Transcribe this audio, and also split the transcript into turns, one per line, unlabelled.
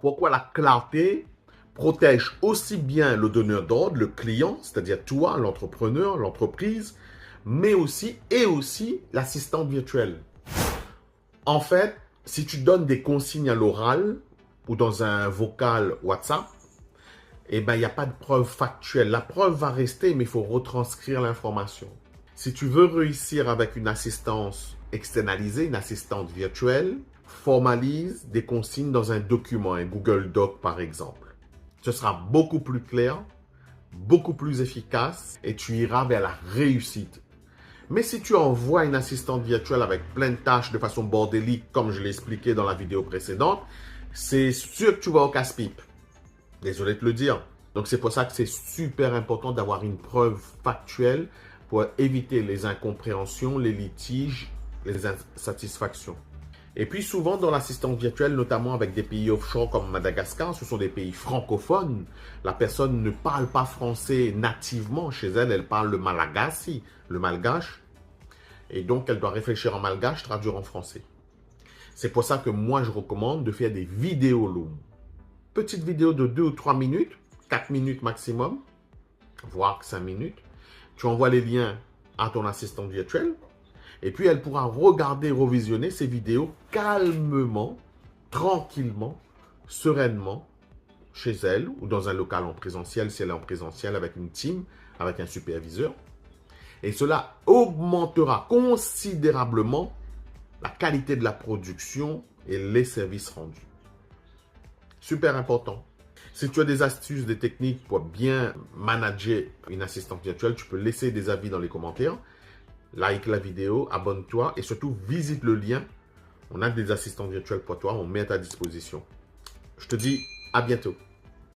pourquoi la clarté protège aussi bien le donneur d'ordre, le client, c'est-à-dire toi, l'entrepreneur, l'entreprise, mais aussi l'assistante virtuelle. En fait, si tu donnes des consignes à l'oral ou dans un vocal WhatsApp, eh ben, il n'y a pas de preuve factuelle. La preuve va rester, mais il faut retranscrire l'information. Si tu veux réussir avec une assistance externalisée, une assistante virtuelle, formalise des consignes dans un document, un Google Doc par exemple. Ce sera beaucoup plus clair, beaucoup plus efficace et tu iras vers la réussite. Mais si tu envoies une assistante virtuelle avec plein de tâches de façon bordélique, comme je l'ai expliqué dans la vidéo précédente, c'est sûr que tu vas au casse-pipe. Désolé de te le dire. Donc, c'est pour ça que c'est super important d'avoir une preuve factuelle pour éviter les incompréhensions, les litiges, les insatisfactions. Et puis, souvent, dans l'assistance virtuelle, notamment avec des pays offshore comme Madagascar, ce sont des pays francophones. La personne ne parle pas français nativement chez elle, elle parle le malagasy, le malgache. Et donc, elle doit réfléchir en malgache, traduire en français. C'est pour ça que moi, je recommande de faire des vidéos longues. Petite vidéo de 2 ou 3 minutes, 4 minutes maximum, voire 5 minutes. Tu envoies les liens à ton assistante virtuelle et puis elle pourra regarder, revisionner ces vidéos calmement, tranquillement, sereinement, chez elle ou dans un local en présentiel, si elle est en présentiel avec une team, avec un superviseur. Et cela augmentera considérablement la qualité de la production et les services rendus. Super important. Si tu as des astuces, des techniques pour bien manager une assistante virtuelle, tu peux laisser des avis dans les commentaires. Like la vidéo, abonne-toi et surtout visite le lien. On a des assistants virtuels pour toi, on met à ta disposition. Je te dis à bientôt.